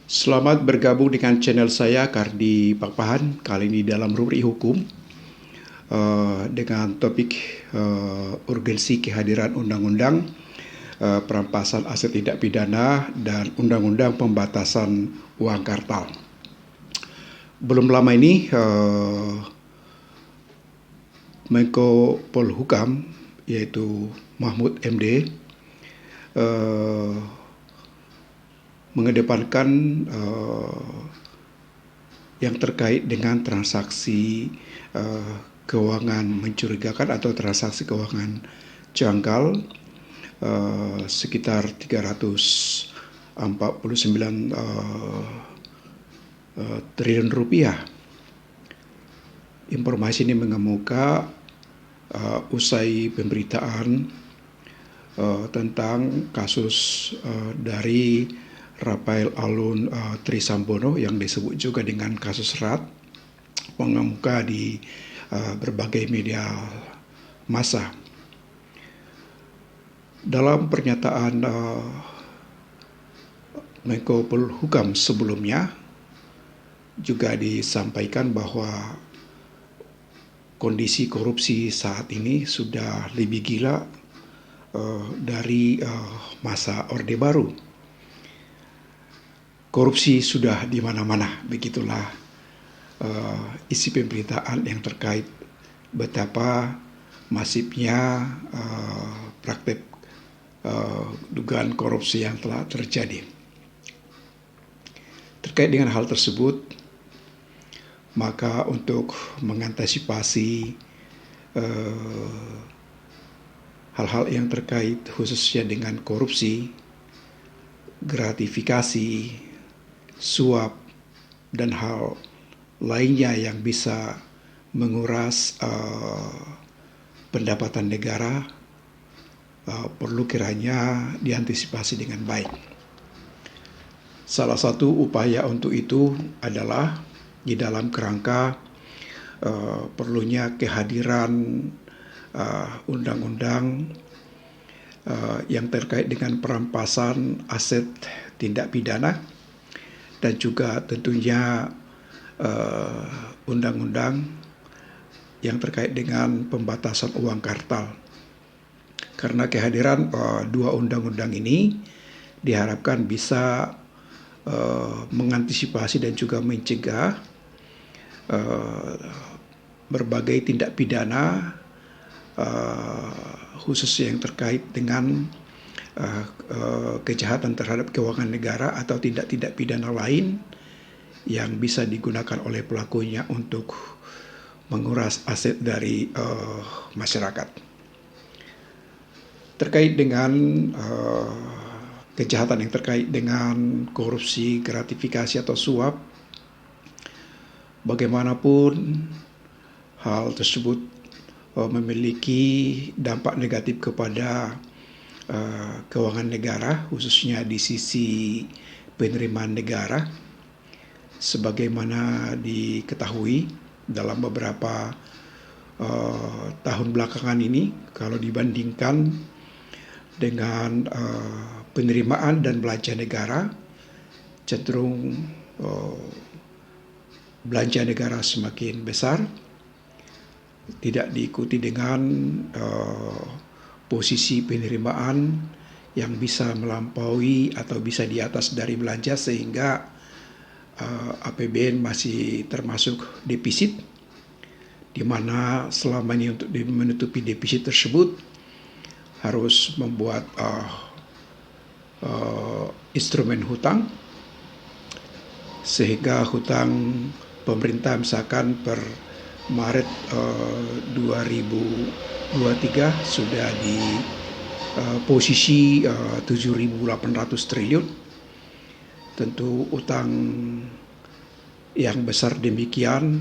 Selamat bergabung dengan channel saya Kardi Pakpahan. Kali ini dalam rubrik hukum dengan topik urgensi kehadiran undang-undang perampasan aset tindak pidana dan undang-undang pembatasan uang kartal. Belum lama ini Menko Polhukam yaitu Mahfud MD mengedepankan yang terkait dengan transaksi keuangan mencurigakan atau transaksi keuangan janggal sekitar 349 triliun rupiah. Informasi ini mengemuka usai pemberitaan tentang kasus dari Rafael Alun Trisambono yang disebut juga dengan kasus RAT, mengemuka di berbagai media massa. Dalam pernyataan Menko Polhukam sebelumnya juga disampaikan bahwa kondisi korupsi saat ini sudah lebih gila dari masa Orde Baru. Korupsi sudah di mana-mana, begitulah isi pemberitaan yang terkait betapa masifnya praktek dugaan korupsi yang telah terjadi. Terkait dengan hal tersebut, maka untuk mengantisipasi hal-hal yang terkait khususnya dengan korupsi, gratifikasi, suap, dan hal lainnya yang bisa menguras pendapatan negara perlu kiranya diantisipasi dengan baik. Salah satu upaya untuk itu adalah di dalam kerangka perlunya kehadiran undang-undang yang terkait dengan perampasan aset tindak pidana dan juga tentunya undang-undang yang terkait dengan pembatasan uang kartal. Karena kehadiran dua undang-undang ini diharapkan bisa mengantisipasi dan juga mencegah berbagai tindak pidana khususnya yang terkait dengan kejahatan terhadap keuangan negara atau tindak pidana lain yang bisa digunakan oleh pelakunya untuk menguras aset dari masyarakat. Terkait dengan kejahatan yang terkait dengan korupsi, gratifikasi atau suap, bagaimanapun hal tersebut memiliki dampak negatif kepada keuangan negara, khususnya di sisi penerimaan negara, sebagaimana diketahui dalam beberapa tahun belakangan ini, kalau dibandingkan dengan penerimaan dan belanja negara, cenderung belanja negara semakin besar, tidak diikuti dengan posisi penerimaan yang bisa melampaui atau bisa di atas dari belanja, sehingga APBN masih termasuk defisit, di mana selama ini untuk menutupi defisit tersebut harus membuat instrumen hutang, sehingga hutang pemerintah misalkan per Maret 2023 sudah di posisi 7.800 triliun. Tentu utang yang besar demikian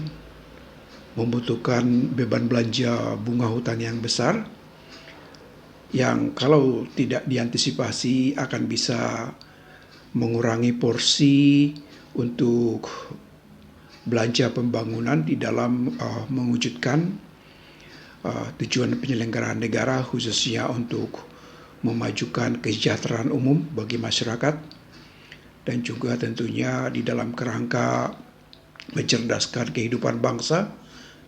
membutuhkan beban belanja bunga hutang yang besar, yang kalau tidak diantisipasi akan bisa mengurangi porsi untuk belanja pembangunan di dalam mewujudkan tujuan penyelenggaraan negara, khususnya untuk memajukan kesejahteraan umum bagi masyarakat, dan juga tentunya di dalam kerangka mencerdaskan kehidupan bangsa,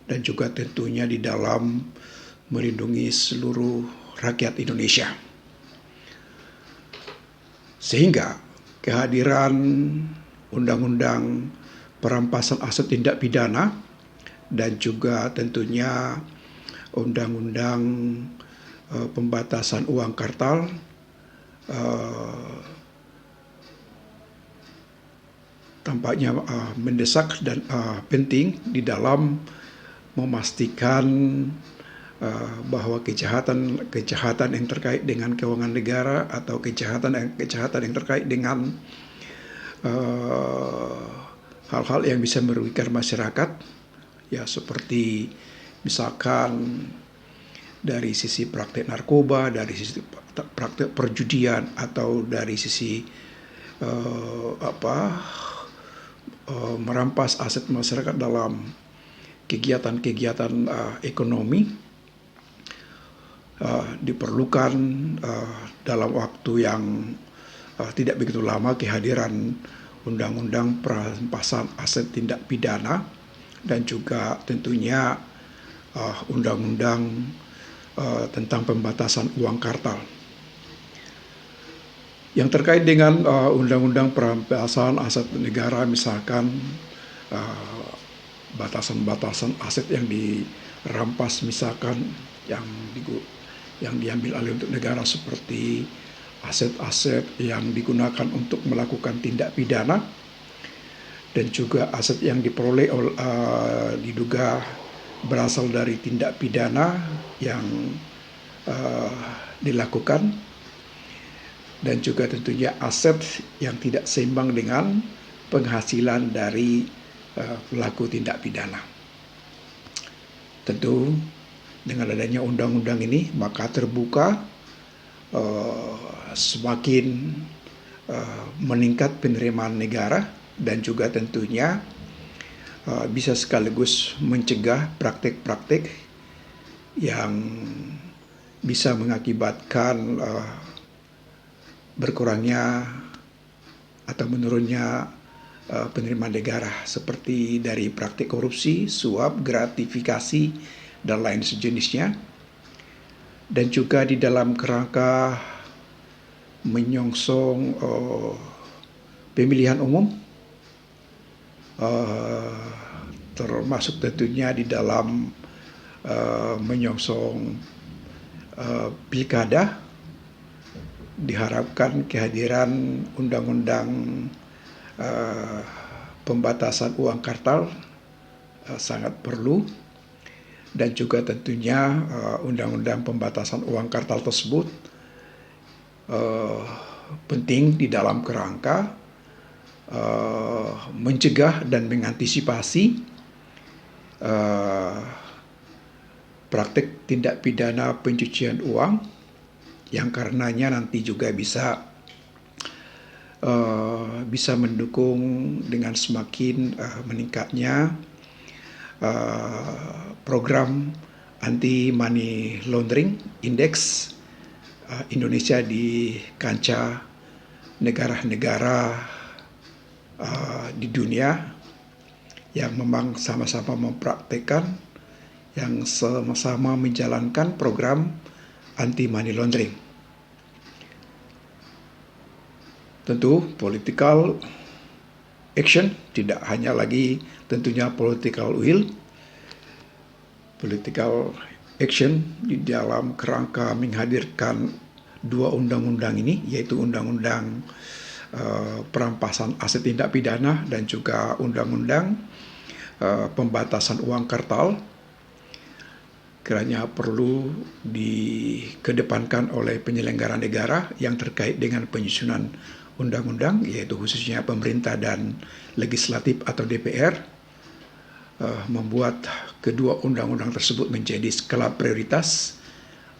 dan juga tentunya di dalam melindungi seluruh rakyat Indonesia. Sehingga kehadiran Undang-Undang Perampasan Aset Tindak Pidana dan juga tentunya Undang-Undang Pembatasan Uang Kartal tampaknya mendesak dan penting di dalam memastikan bahwa kejahatan yang terkait dengan keuangan negara atau kejahatan yang terkait dengan hal-hal yang bisa merugikan masyarakat, ya seperti misalkan dari sisi praktek narkoba, dari sisi praktek perjudian, atau dari sisi merampas aset masyarakat dalam kegiatan-kegiatan ekonomi, diperlukan dalam waktu yang tidak begitu lama kehadiran Undang-Undang Perampasan Aset Tindak Pidana dan juga tentunya Undang-Undang tentang Pembatasan Uang Kartal. Yang terkait dengan Undang-Undang Perampasan Aset Negara, misalkan batasan-batasan aset yang dirampas, misalkan yang diambil alih untuk negara, seperti aset-aset yang digunakan untuk melakukan tindak pidana, dan juga aset yang diperoleh diduga berasal dari tindak pidana yang dilakukan, dan juga tentunya aset yang tidak seimbang dengan penghasilan dari pelaku tindak pidana. Tentu dengan adanya undang-undang ini maka terbuka semakin meningkat penerimaan negara, dan juga tentunya bisa sekaligus mencegah praktik-praktik yang bisa mengakibatkan berkurangnya atau menurunnya penerimaan negara, seperti dari praktik korupsi, suap, gratifikasi, dan lain sejenisnya. Dan juga di dalam kerangka menyongsong pemilihan umum, termasuk tentunya di dalam menyongsong pilkada, diharapkan kehadiran Undang-Undang Pembatasan Uang Kartal sangat perlu, dan juga tentunya Undang-Undang Pembatasan Uang Kartal tersebut penting di dalam kerangka mencegah dan mengantisipasi praktik tindak pidana pencucian uang, yang karenanya nanti juga bisa mendukung dengan semakin meningkatnya program anti money laundering index Indonesia di kancah negara-negara di dunia yang memang sama-sama mempraktekkan, yang sama-sama menjalankan program anti money laundering. Tentu political action tidak hanya lagi tentunya political will. Political action di dalam kerangka menghadirkan dua undang-undang ini, yaitu Undang-Undang Perampasan Aset Tindak Pidana dan juga Undang-Undang Pembatasan Uang Kartal, kiranya perlu dikedepankan oleh penyelenggara negara yang terkait dengan penyusunan undang-undang, yaitu khususnya pemerintah dan legislatif atau DPR, membuat kedua undang-undang tersebut menjadi skala prioritas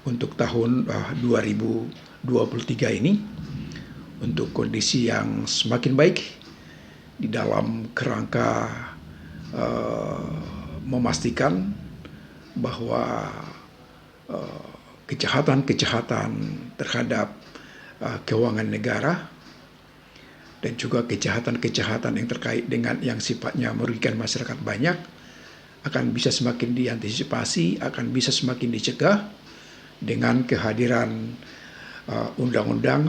untuk tahun 2023 ini, untuk kondisi yang semakin baik di dalam kerangka memastikan bahwa kejahatan-kejahatan terhadap keuangan negara dan juga kejahatan-kejahatan yang terkait dengan yang sifatnya merugikan masyarakat banyak akan bisa semakin diantisipasi, akan bisa semakin dicegah dengan kehadiran undang-undang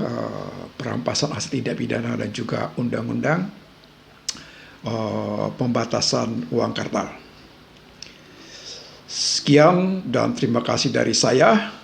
perampasan aset tindak pidana dan juga undang-undang pembatasan uang kartal. Sekian dan terima kasih dari saya.